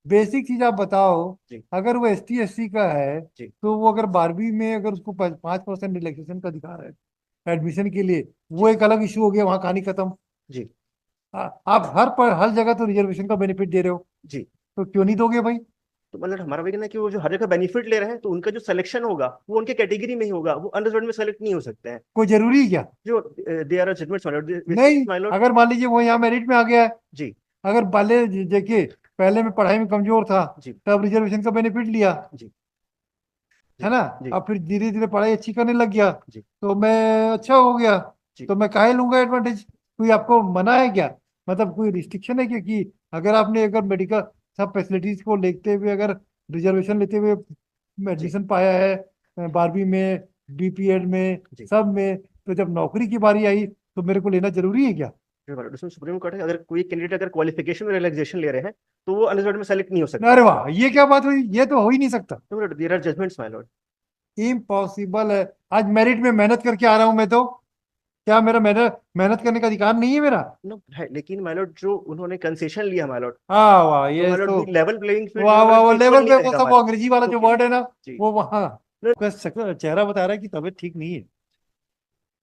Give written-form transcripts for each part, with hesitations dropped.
Basic चीज आप बताओ। जी अगर वो ST SC का है जी तो वो अगर 12वीं में अगर उसको 5% रिलैक्सेशन का अधिकार है एडमिशन के लिए, वो जी एक अलग इशू हो गया, वहां कहानी खत्म। जी आप हर जगह तो रिजर्वेशन का बेनिफिट दे रहे हो, जी। तो क्यों नहीं दोगे भाई? तो मतलब हमारा भी कहना है कि वो जो हर जगह बेनिफिट ले रहे हैं तो उनका जो सिलेक्शन होगा वो उनके कैटेगरी में ही होगा, वो अनरिजर्व में सेलेक्ट नहीं हो सकते हैं। कोई जरूरी है क्या? जो दे आर जजमेंट्स नहीं। My Lord. अगर मान लीजिए वो यहाँ मेरिट में आ गया है, जी अगर देखिए पहले में पढ़ाई में कमजोर था, जी तब रिजर्वेशन का बेनिफिट लिया, जी है जी ना? जी अब फिर धीरे धीरे पढ़ाई अच्छी करने लग गया, जी तो मैं अच्छा हो गया, जी तो मैं काहे लूंगा एडवांटेज? कोई आपको मना है क्या? मतलब कोई रिस्ट्रिक्शन है क्या कि अगर आपने अगर मेडिकल सब फैसिलिटीज को लेते हुए अगर रिजर्वेशन लेते हुए जी एडमिशन पाया है 12वीं में, BPED में, जी। सब में, तो जब नौकरी की बारी आई तो मेरे को लेना जरूरी है क्या? जो माय लॉर्ड, उसमें सुप्रीम कोर्ट है, अगर कोई कैंडिडेट अगर क्वालिफिकेशन में रिलैक्सेशन ले रहे हैं तो वो अनरिजर्व में सेलेक्ट नहीं हो सकते अरे हैं। वाह, ये क्या बात हुई? ये तो हो ही नहीं सकता। तो there are judgements my lord. Impossible है। आज मेरिट में मेहनत करके आ रहा हूं मैं, तो क्या मेरा मेहनत मेहनत करने का अधिकार नहीं है मेरा? नो है, लेकिन माय लॉर्ड जो उन्होंने कंसेशन लिया माय लॉर्ड, हाँ वाह, तो ये माय लॉर्ड तो लेवल प्लेइंग फील्ड जो वाह है माय वाह, लॉर्ड वो वो इक्वल लेवल नहीं पे वो रहेगा सब माय वो लॉर्ड। अंग्रेजी वाला जो क्योंकि वर्ड है ना, जी वो वहाँ उसका चेहरा बता रहा है कि तबीयत ठीक नहीं है।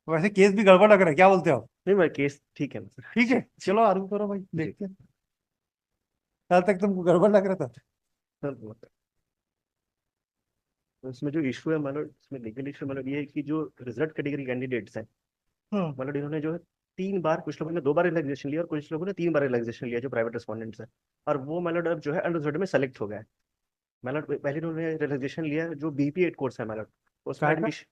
वैसे केस भी गड़बड़ लग रहा है, क्या बोलते हो आप? नहीं, मेरा केस ठीक है मतलब। ठीक जी है, जी चलो आराम करो भाई, जी। देखते हैं। कल तक तुमको गड़बड़ लग रहा था। हाँ, मतलब तो इसमें जो इशू है मतलब इसमें लीगल इशू मतलब ये है कि जो रिजर्व कैटेगरी कैंडिडेट्स हैं, हाँ। मतलब इन्होंने जो है 3 बार, कुछ लोगों ने 2 बार रिलैक्सेशन लिया और कुछ लोगों ने 3 बार रिलैक्सेशन लिया जो प्राइवेट रेस्पोंडेंट्स हैं। और वो मतलब अब जो है अनरिजर्व में सेलेक्ट हो गए। मतलब पहले उन्होंने रिलैक्सेशन लिया जो BPED कोर्स है मतलब, उसमें काय का? एडमिशन,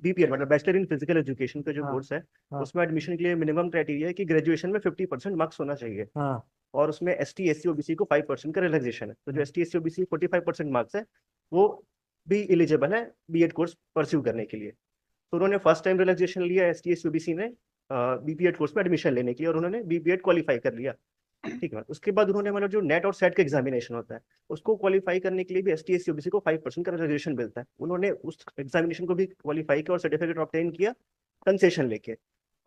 BPEड मतलब बैचलर इन फिजिकल एजुकेशन का जो हाँ कोर्स है, हाँ उसमें एडमिशन के लिए मिनिमम क्राइटेरिया है कि ग्रेजुएशन में 50% मार्क्स होना चाहिए। हाँ और उसमें ST SC OBC को 5% का रिलैक्सेशन है, तो जो हाँ। ST SC OBC 45% मार्क्स है वो भी एलिजिबल है B.Ed कोर्स परस्यू करने के लिए। तो उन्होंने फर्स्ट टाइम रिलैक्सेशन लिया ST SC OBC ने BPEड कोर्स में एडमिशन लेने के लिए, और उन्होंने BPEड क्वालिफाई कर लिया। ठीक है, उसके बाद उन्होंने मतलब जो नेट और सेट का एग्जामिनेशन होता है उसको क्वालिफाई करने के लिए भी ST SC OBC को 5% का रिजर्वेशन मिलता है। उन्होंने उस एग्जामिनेशन को भी क्वालिफाई किया और सर्टिफिकेट ऑब्टेन किया कंसेशन लेके।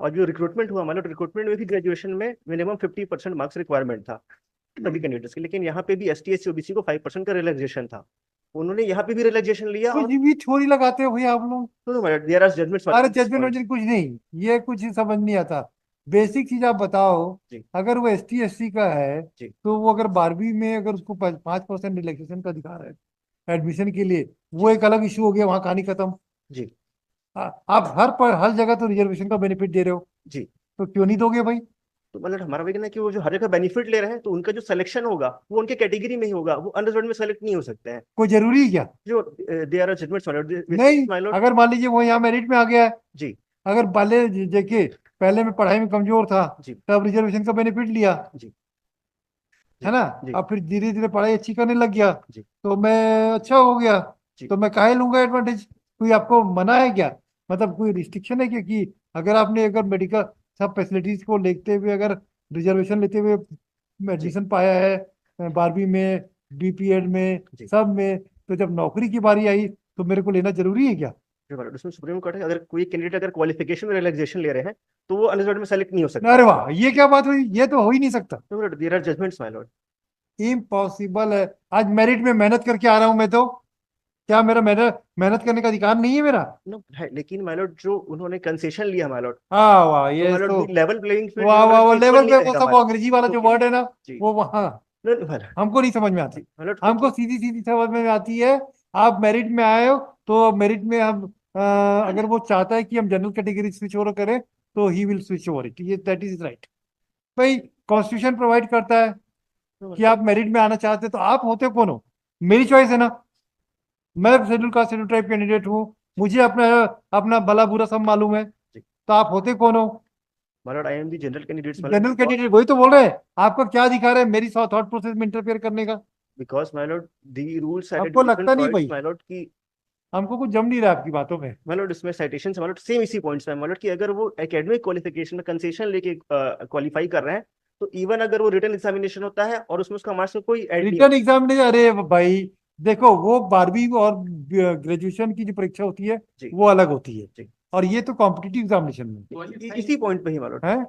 और जो रिक्रूटमेंट हुआ मतलब रिक्रूटमेंट में भी ग्रेजुएशन में मिनिमम 50% मार्क्स रिक्वायरमेंट था सभी कैंडिडेट्स के, लेकिन यहाँ पे भी ST SC OBC को 5% का रिलैक्सेशन था। उन्होंने यहाँ पे भी रिलैक्सेशन लिया कुछ और भी थ्योरी लगाते हो भैया आप लोग। देयर आर जजमेंट्स अरे ऑन दिस जजमेंट पॉइंट। वजमेंट कुछ नहीं, ये कुछ ही समझ नहीं आता। बेसिक चीज आप बताओ। जी अगर वो ST SC का है जी तो वो अगर 12वीं में अगर उसको 5% रिलैक्सेशन का अधिकार है एडमिशन के लिए, वो जी एक अलग इशू हो गया, वहां कहानी खत्म। जी आप हर जगह तो रिजर्वेशन का बेनिफिट दे रहे हो, जी। तो क्यों नहीं दोगे भाई? तो मतलब हमारा भी कहना है कि वो जो हर जगह बेनिफिट ले रहे हैं तो उनका जो सिलेक्शन होगा वो उनके कैटेगरी में ही होगा, वो अनरिजर्व में सेलेक्ट नहीं हो सकते हैं। कोई जरूरी है क्या? जो दे आर जजमेंट्स नहीं। My Lord. अगर मान लीजिए वो यहाँ मेरिट में आ गया है, जी अगर देखिए पहले में पढ़ाई में कमजोर था, जी तब रिजर्वेशन का बेनिफिट लिया, जी है जी ना? जी अब फिर धीरे धीरे पढ़ाई अच्छी करने लग गया, जी तो मैं अच्छा हो गया, जी तो मैं काहे लूंगा एडवांटेज? कोई आपको मना है क्या? मतलब कोई रिस्ट्रिक्शन है क्या कि अगर आपने अगर मेडिकल सब फैसिलिटीज को लेते हुए अगर रिजर्वेशन लेते हुए जी एडमिशन पाया है 12वीं में, BPED में, जी। सब में, तो जब नौकरी की बारी आई तो मेरे को लेना जरूरी है क्या? जो माय लॉर्ड, उसमें सुप्रीम कोर्ट है, अगर कोई कैंडिडेट अगर क्वालिफिकेशन में रिलैक्सेशन ले रहे हैं तो वो अनरिजर्व में सेलेक्ट नहीं हो सकते अरे हैं। वाह, ये क्या बात हुई? ये तो हो ही नहीं सकता। तो there are judgements my lord. Impossible है। आज मेरिट में मेहनत करके आ रहा हूं मैं, तो क्या मेरा मेहनत मेहनत करने का अधिकार नहीं है मेरा? नो है, लेकिन माय लॉर्ड जो उन्होंने कंसेशन लिया माय लॉर्ड, हाँ वाह, तो ये माय लॉर्ड तो लेवल प्लेइंग फील्ड जो वाह है माय वाह, लॉर्ड वो वो इक्वल लेवल नहीं पे वो रहेगा सब माय वो लॉर्ड। अंग्रेजी वाला जो क्योंकि वर्ड है ना, जी वो वहाँ नहीं नहीं, माय लॉर्ड। हमको नहीं समझ में जी आती। माय लॉर्ड हमको क्योंकि सीधी सीधी समझ में आती है। आप मेरिट में आए हो, तो मेरिट में हम अगर वो चाहता है कि हम जनरल कैटेगरी स्विच ओवर करें, तो he will switch over it, ये दैट इज राइट। भाई कॉन्स्टिट्यूशन प्रोवाइड करता है कि आप मेरिट में आना चाहते हो, तो आप होते कौन हो? मेरी चॉइस है ना। मैं schedule caste schedule tribe candidate हूँ, जी मुझे अपना अपना भला बुरा सब मालूम है। जी तो आप होते कौन हो? My Lord, I am the general candidates my Lord general because, candidate, वही तो बोल रहे हैं। आपका क्या अधिकार है मेरी थॉट प्रोसेस में इंटरफेयर करने का? My lord the rules at आपको डिफरेंट लगता नहीं पॉइंट्स भाई? माय लॉर्ड की। हमको कुछ जम नहीं रहा आपकी बातों में। माय लॉर्ड इसमें साइटेशन माय लॉर्ड सेम इसी पॉइंट्स में माय लॉर्ड कि अगर वो एकेडमिक क्वालिफिकेशन में कंसेशन लेके क्वालिफाई कर रहे हैं तो इवन अगर वो रिटन एग्जामिनेशन होता है और उसमें उसका मार्क्स में कोई ऐड नहीं रिटर्न होता। एग्जाम नहीं, अरे भाई देखो, वो 12वीं और ग्रेजुएशन की जो परीक्षा होती है, जी वो अलग होती है। जी। और ये तो कॉम्पिटिटिव एग्जामिनेशन में इसी पॉइंट पे ही माय लॉर्ड। है।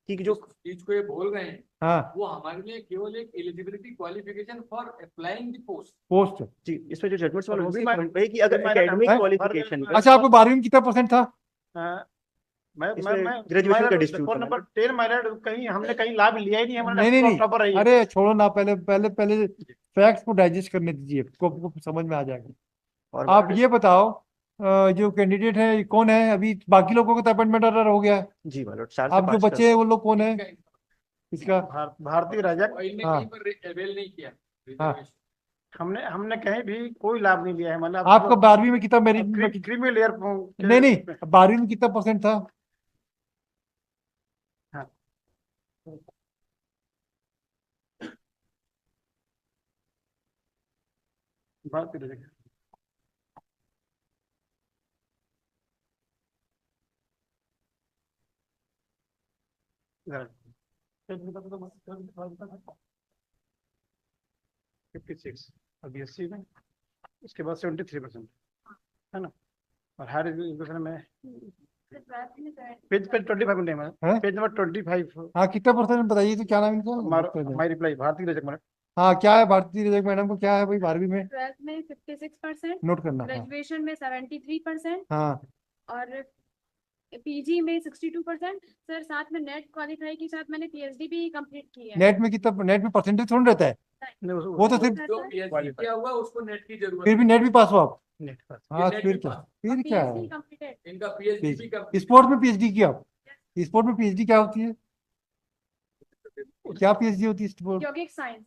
कि जो चीज को ये बोल रहे हैं हाँ वो हमारे लिए केवल एक eligibility qualification for applying the post. Post. जी इसमें जो जजमेंट्स वाला वो भी उसी पॉइंट है कि अगर उसी एकेडमिक है? क्वालिफिकेशन अच्छा आपको 12वीं में कितना परसेंट था? इसमें ग्रेजुएशन का डिस्प्यूट फोन नंबर 10 मैरिड कहीं हमने कहीं लाभ लिया ही नहीं, हमारा नहीं नहीं टॉपर रही नहीं, है। अरे छोड़ो ना, पहले पहले पहले फैक्ट्स को डाइजेस्ट करने दीजिए, को समझ में आ जाएगा। और आप ये बताओ जो कैंडिडेट है कौन है अभी? बाकी लोगों का तो अपॉइंटमेंट ऑर्डर हो गया है, जी मालूम 4 से आप जो 5 बच्चे हैं वो लोग कौन है इसका? भारतीय राजा ने हाँ। कहीं पर अवेल नहीं किया हाँ। रिजर्वेशन। हमने कहीं भी कोई लाभ नहीं लिया है, मतलब आपका 12वीं में कितना मेरिट? क्रीमी लेयर नहीं नहीं, 12वीं में कितना परसेंट था? भारतीय राजा फिफ्टी सिक्स और BSc में, उसके बाद 73% है ना। और हायर एजुकेशन में पेज 25 में हैं? पेज नंबर 25 हाँ कितना परसेंट बताइए तो, क्या नाम इनका? हमारी रिप्लाई भारतीय राजा हाँ क्या है भारतीय रिजर्व मैडम को, क्या है भाई 12वीं में? 12th में 56%, नोट करना। हाँ ग्रेजुएशन में 73% हाँ और पीजी में 62%। सर साथ में नेट क्वालिफाई के साथ मैंने पीएचडी भी कंप्लीट की है। नेट में कितना? नेट में परसेंटेज थोड़ा रहता है, वो तो सिर्फ जो पीएचडी किया हुआ उसको नेट की जरूरत फिर भी नेट भी पास हो आप। नेट पास। हाँ नेट फिर भी क्या, पास। फिर क्या है? PhD completed. है। इनका पीएचडी भी complete स्पोर्ट्स में पीएचडी किया आप? स्पोर्ट में पीएचडी क्या होती है? क्या पीएचडी होती है स्पोर्ट? यौगिक साइंस,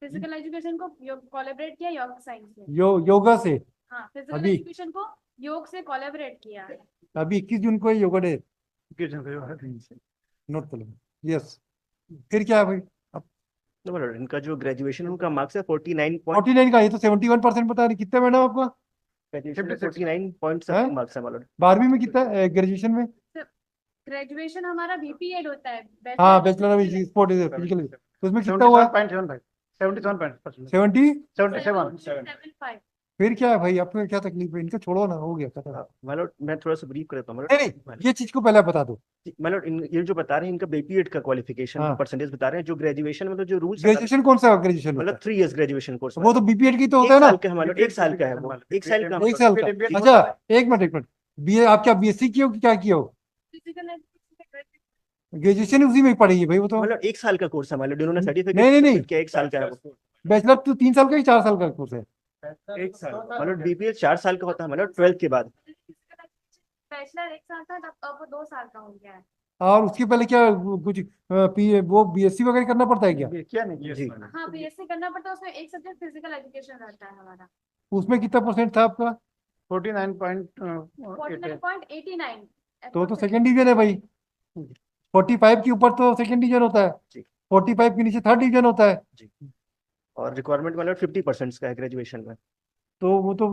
फिजिकल एजुकेशन को कोलैबोरेट किया यौगिक साइंस से। योगा से। हाँ, फिजिकल अभी? एजुकेशन को योग से कोलैबोरेट किया है। अभी 21 जून को है योगा डे, है नोट कर लो। यस, फिर क्या है भाई? तो मालूम इनका जो ग्रेजुएशन उनका मार्क्स है 49 49 का, ये तो 71% बता रही। कितना मैडम आपका? 49 हैं? मार्क्स है मालूम। 12वीं में कितना? ग्रेजुएशन में? ग्रेजुएशन हमारा बीपीएड होता है, हाँ बैचलर ऑफ स्पोर्ट फिजिकल, तो उसमें कितना हुआ? 77.75 70। 77.75। फिर क्या है भाई, आपको क्या तकलीफ है? इनका छोड़ो ना, हो गया खत्म। मालूम मैं थोड़ा सा ब्रीफ करता हूँ नहीं नहीं, ये चीज को पहले बता दो। मालूम ये जो बता रहे हैं इनका बीपीएड का क्वालिफिकेशन हाँ। परसेंटेज बता रहे हैं, जो ग्रेजुएशन मतलब जो रूल्स ग्रेजुएशन कौन सा ग्रेजुएशन होता मतलब 3 इयर्स ग्रेजुएशन कोर्स है? वो तो बीपीएड की तो होता है ना। मालूम 1 साल का है वो, 1 साल का एक साल का। अच्छा एक मिनट, बी आप क्या बीएससी किए हो कि क्या किए हो? फिजिकल एजुकेशन ग्रेजुएशन उसी में पढ़ेगी भाई वो तो। मतलब 1 साल का कोर्स है मालूम, जिन्होंने सर्टिफिकेट नहीं। क्या 1 साल का है वो। बैचलर तो 3 साल का ही 4 साल का कोर्स है? 1 साल। मतलब बीपीएड 4 साल का होता है मतलब 12th के बाद। बैचलर 1 साल था, तब अब वो 2 साल का हो गया है। और उसके पहले क्या कुछ वो बीएससी वगैरह करना पड़ता है क्या? क्या नहीं जी हाँ, बीएससी करना पड़ता है, उसमें एक सब्जेक्ट फिजिकल एजुकेशन रहता है हमारा। उसमें कितना परसेंट था आपका? 49.8 49.89। तो सेकंड डिवीजन है भाई। 45 के ऊपर तो सेकंड डिवीजन होता है, जी। 45 के नीचे थर्ड डिवीजन होता है। और रिक्वायरमेंट मतलब 50% का है ग्रेजुएशन में। तो वो तो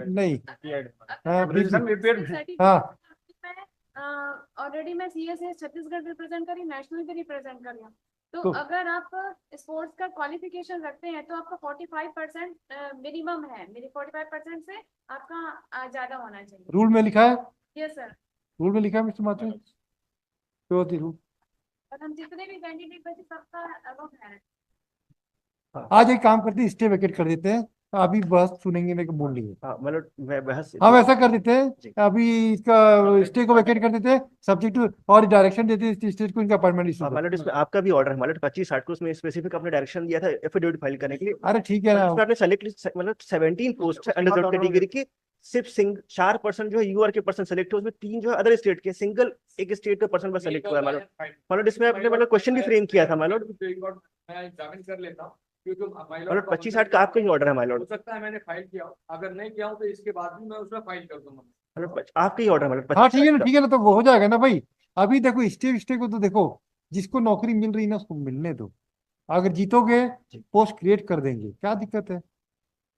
नहीं। हाँ, ग्रेजुएशन में हाँ। ऑलरेडी मैं सीएसए छत्तीसगढ़ रिप्रेजेंट करी, नेशनल भी रिप्रेजेंट करी हूँ। तो तो- अगर आप स्पोर्ट्स का क्वालिफिकेशन रखते हैं तो आपका 45% मिनिमम है। मेरी 45% से आपका ज्यादा होना चाहिए। रूल में लिखा है, यस सर। रूल में लिखा है मिस्टर माथुर, तो होती रूल। और हम जितने भी कैंडिडेट बचे सबका अलग है। आज एक काम करते हैं, स्टे वेकेट कर देते हैं, अभी बहस सुनेंगे मेरे को बोल नहीं है। हाँ मतलब मैं बहस हम ऐसा कर देते जी। हैं, अभी इसका स्टे को वेकेट कर देते हैं, सब्जेक्ट और डायरेक्शन देते हैं स्टेट को, इनका अपॉइंटमेंट इशू। मतलब इसमें आपका भी ऑर्डर है मतलब 25/8 को उसमें स्पेसिफिक आपने डायरेक्शन दिया था एफिडेविट फाइल करने के लिए। अरे ठीक है ना, इसमें आपने सेलेक्ट मतलब 17 पोस्ट है अंडर कैटेगरी की, सिर्फ 4% जो है यूआर के पर्सन सेलेक्ट हुए, उसमें 3 जो है अदर स्टेट के, सिंगल एक स्टेट का पर्सन बस सेलेक्ट हुआ है मतलब इसमें आपने मतलब क्वेश्चन भी फ्रेम किया था मतलब मैं एग्जामिन कर लेता हूँ क्योंकि मतलब 25/8 का आपका ही ऑर्डर है हो सकता है मैंने फाइल किया हो, अगर नहीं किया हो तो इसके बाद भी मैं उसमें फाइल कर दूंगा। मतलब आपका ही ऑर्डर मतलब हाँ ठीक है ना, ठीक है ना, तो वो हो जाएगा ना भाई। अभी देखो स्टे को तो देखो, जिसको नौकरी मिल रही है ना उसको मिलने दो, अगर जीतोगे पोस्ट क्रिएट कर देंगे, क्या दिक्कत है?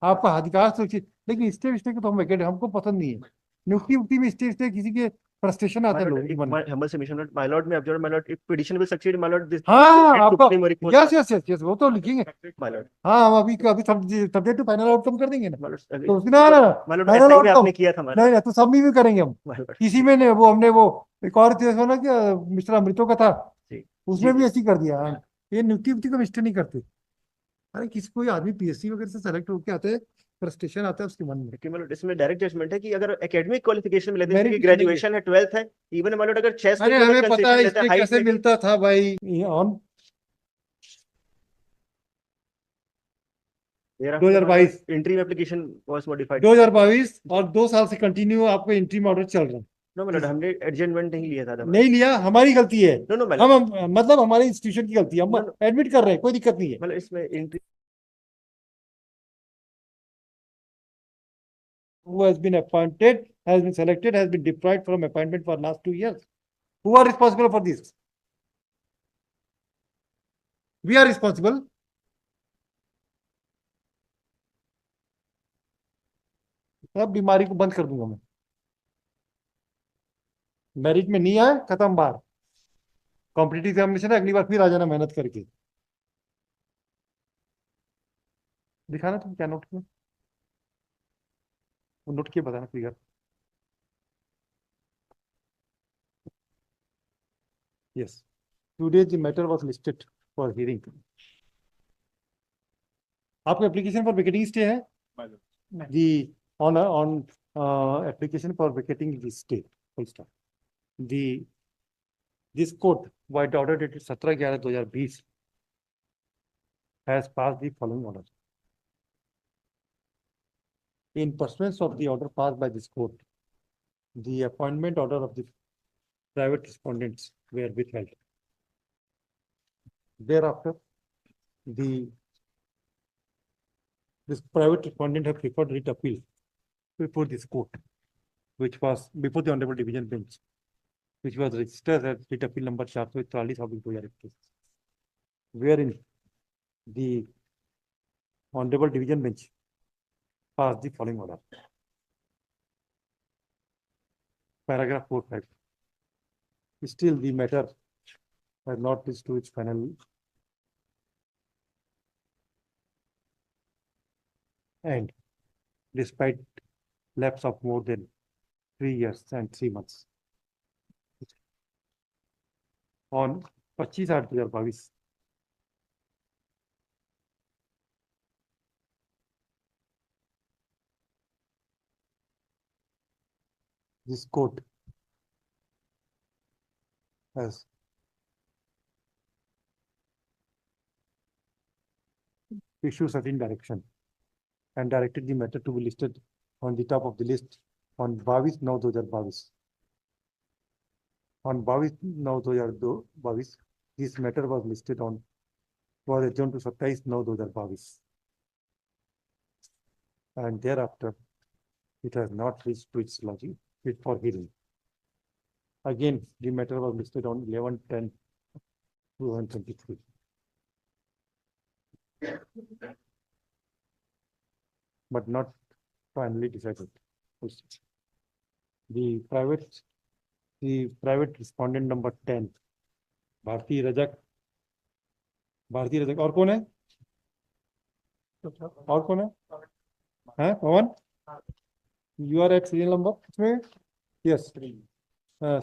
आपका अधिकार सुरक्षित। लेकिन स्टे को तो हम वेकेट, हमको पसंद नहीं है नियुक्ति उक्ति में स्टे किसी के फ्रस्ट्रेशन आता है लोगों के मन में। humble submission, my lord, may observe, my lord, if petition will succeed, my lord, this हाँ and आपका supreme request, yes yes yes yes वो तो लिखेंगे। my lord, हाँ हम अभी सब्जेक्ट टू फाइनल आउटकम कर देंगे ना। my lord, तो उसकी ना ना my lord, फाइनल ऐसा ही में आउटकम आपने किया था, my lord, नहीं ना तो सब में भी करेंगे हम। my lord, किसी में ने वो हमने वो एक और केस हो ना कि मिस्टर अमृतो का था जी, उसमें जी, भी जी। ऐसी कर दिया। हाँ, ये नियुक्ति उक्ति का मिस्टेक नहीं करते। अरे किसी कोई आदमी पीएससी वगैरह से सेलेक्ट होके आते हैं फ्रस्ट्रेशन आता है उसके मन में। क्योंकि मतलब इसमें डायरेक्ट जजमेंट है कि अगर एकेडमिक क्वालिफिकेशन में लेते हैं, Merit जैसे कि नहीं है। ग्रेजुएशन है, 12th है, इवन मतलब अगर चेस में अरे भी अगर हमें पता कंसेशन है लेते हैं, इसमें हाइट कैसे में भी, मिलता था भाई on thereafter, my lord, interim application was modified. 2022 और 2 साल से कंटिन्यू आपको इंट्रीम ऑर्डर चल रहा है। No, my lord, हमने एडजमेंट नहीं लिया था, नहीं लिया हमारी गलती है। नो नो, my lord, मतलब हमारी इंस्टीट्यूशन की गलती है। हम No, no. एडमिट कर रहे हैं कोई दिक्कत नहीं है। मतलब इसमें entry Who has been appointed, has been selected, has been deprived from appointment for last 2 years. Who are responsible for this? We are responsible. अब बीमारी को बंद कर दूंगा मैं। मेरिट में नहीं आए खत्म बार। कॉम्पिटिटिव एग्जामिनेशन है अगली बार फिर आ जाना मेहनत करके। दिखाना तुम क्या नोट किया, वो नोट किए बताना figure. Yes. Today the matter was listed for hearing. आपका एप्लीकेशन फॉर वेकेटिंग स्टे है? The on application for vacating the stay, full stop. This court by the order dated 17/11/2020 has passed the following order. In pursuance of the order passed by this court, the appointment order of the private respondents were withheld. Thereafter, this private respondent have preferred writ appeal before this court, which was before the Honorable Division Bench, which was registered as writ appeal number 444/2021, wherein the Honorable Division Bench passed the following order. Paragraph 4(5). Still, the matter has not reached to its final end, despite lapse of more than 3 years and 3 months. On 25/8/2022, this court has issued certain direction and directed the matter to be listed on the top of the list on 22/9/2022. On 22/9/2022, this matter was listed on was adjourned to 27/9/2022, and thereafter it has not reached to its logic fit for hearing. Again, the matter was listed on 11/10/2023. But not finally decided. The private respondent number 10, Bharti Rajak और कौन है? और कौन है? हैं पवन? You are at serial number इसमें? Yes.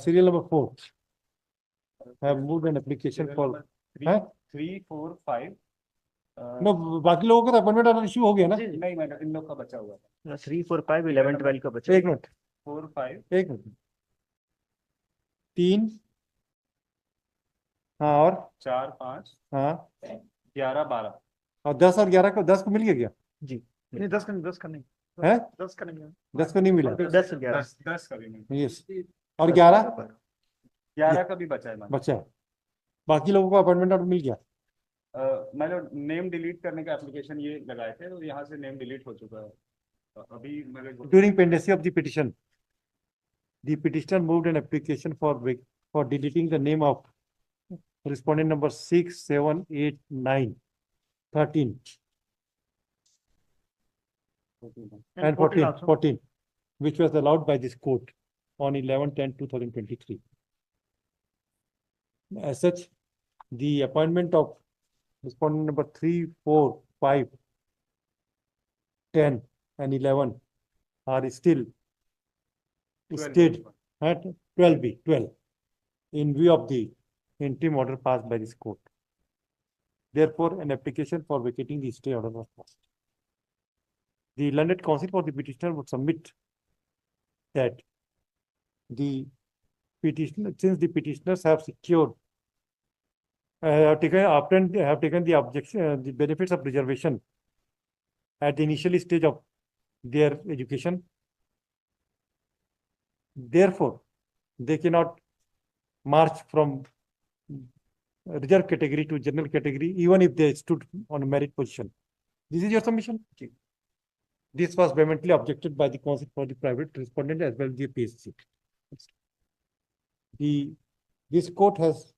Serial number 4. Have moved an application for 3, 4, 5. no बाकी लोगों का अपॉइंटमेंट ऑर्डर इशू हो गया ना? नहीं मैडम, इन लोग का बचा हुआ है। 3, 4, 5, 11, 12 का बचा। एक मिनट 4, 5, एक मिनट 3 हाँ और 4, 5, हाँ 11, 12। और 10 और 11 को 10 को मिल गया क्या? जी, नहीं 10 का नहीं, 10 का नहीं है 10 का नहीं है। 10 को नहीं मिला 10, 11 10 का भी नहीं, यस और 11 11 का भी बचा है मैडम। बचा है। बाकी लोगों को अपॉइंटमेंट ऑर्डर मिल गया। मैंने नेम डिलीट करने का एप्लीकेशन ये लगाए थे, तो यहाँ से नेम डिलीट हो चुका है। अभी मैंने During pendency of the petition, the petitioner moved an application for deleting the name of respondent number 6, 7, 8, 9, 13 and 14, which was allowed by this court on 11/10/2023. As such, the appointment of respondent number 3, 4, 5, 10, and 11 are still 12 stayed at 12B, 12, in view of the interim order passed by this court. Therefore, an application for vacating the stay order was passed. The learned counsel for the petitioner would submit that the petitioner, since the petitioners have secured, have taken the objection, the benefits of reservation at the initial stage of their education, therefore, they cannot march from reserve category to general category, even if they stood on a merit position. This is your submission. This was vehemently objected by the counsel for the private respondent as well as the PSC. This court has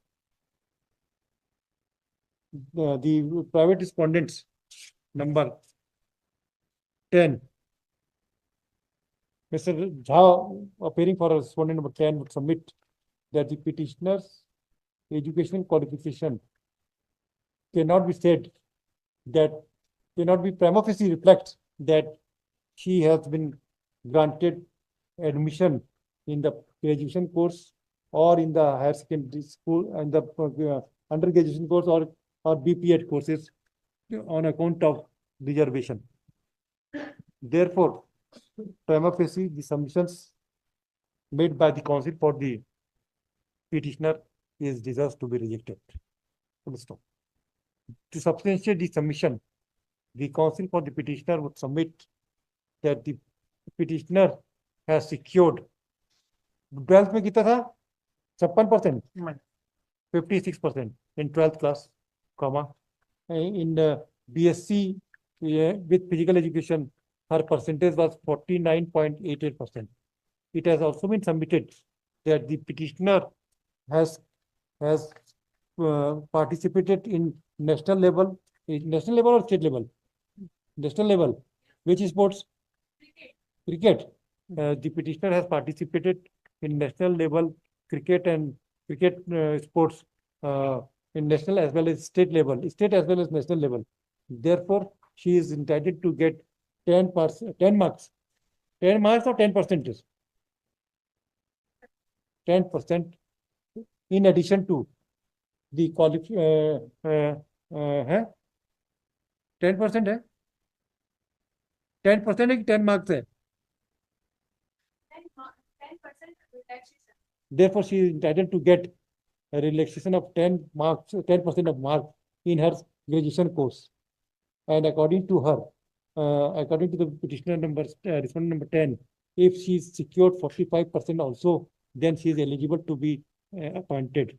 the private respondents number 10. Mr. Jha, appearing for respondent number 10, would submit that the petitioner's educational qualification cannot be said, that cannot be prima facie reflect that she has been granted admission in the graduation course or in the higher secondary school and the undergraduation course or BPEd courses on account of reservation. Therefore, prima facie, the submissions made by the counsel for the petitioner is deserves to be rejected. To substantiate the submission, the counsel for the petitioner would submit that the petitioner has secured 12th में कितना था 56%, 56% in 12th class, comma in BSc with physical education, her percentage was 49.88%. It has also been submitted that the petitioner has participated in national level or state level? National level. Which sports? Cricket. The petitioner has participated in national level cricket and cricket sports in national as well as state level, state as well as national level. Therefore, she is entitled to get 10 marks or 10%? 10% in addition to the 10% है 10% है कि 10 marks है? 10% relaxation. Therefore, she is entitled to get a relaxation of 10 marks, 10% of marks in her graduation course. And according to her, according to the petitioner number, respondent number 10, if she is secured 45% also, then she is eligible to be appointed,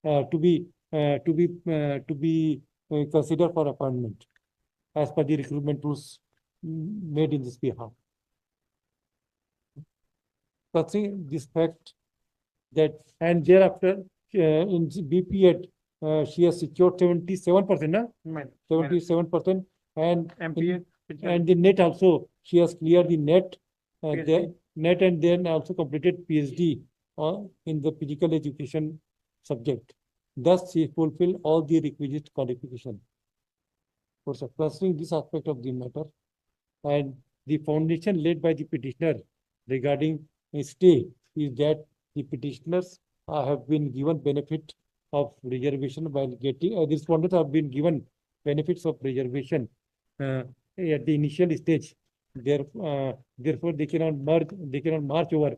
to be considered for appointment as per the recruitment rules made in this behalf. Considering this fact that, and thereafter in BPEd she has secured 77%, 77%, and MPA and the net also she has cleared the net, the net, and then also completed PhD in the physical education subject. Thus, she fulfilled all the requisite qualification. For considering this aspect of the matter and the foundation laid by the petitioner regarding a stay is that the petitioners have been given benefit of reservation while getting the respondents have been given benefits of reservation at the initial stage. Therefore, they cannot march over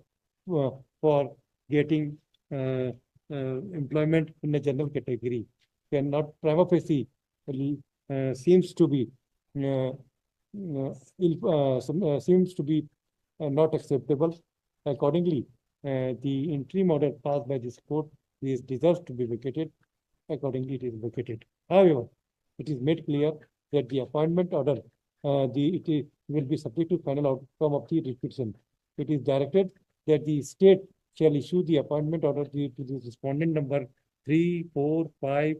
for getting employment in a general category. Cannot prima facie seems to be not acceptable. Accordingly, the interim order passed by this court is deserves to be vacated. Accordingly, it is vacated. However, it is made clear that the appointment order will be subject to final outcome of the petition. It is directed that the state shall issue the appointment order to the respondent number 3, 4, 5,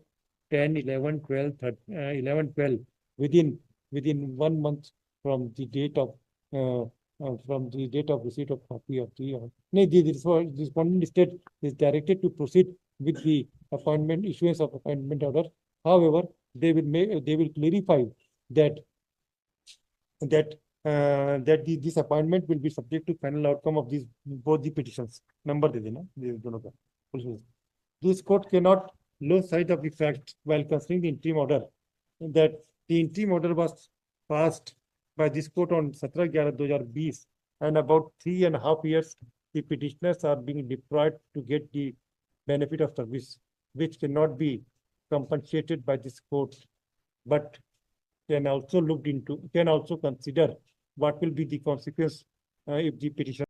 10, 11, 12, 11, 12 within 1 month from the date of from the date of receipt of copy of the, no, the respondent state is directed to proceed with the appointment, issuance of appointment order. However, they will clarify that this appointment will be subject to final outcome of these both the petitions. Number दे देना, ये दोनों का. This court cannot lose sight of the fact while considering the interim order that the interim order was passed by this court on 17/11/2020, and about 3.5 years the petitioners are being deprived to get the benefit of service, which cannot be compensated by this court, but can also consider what will be the consequence if the petition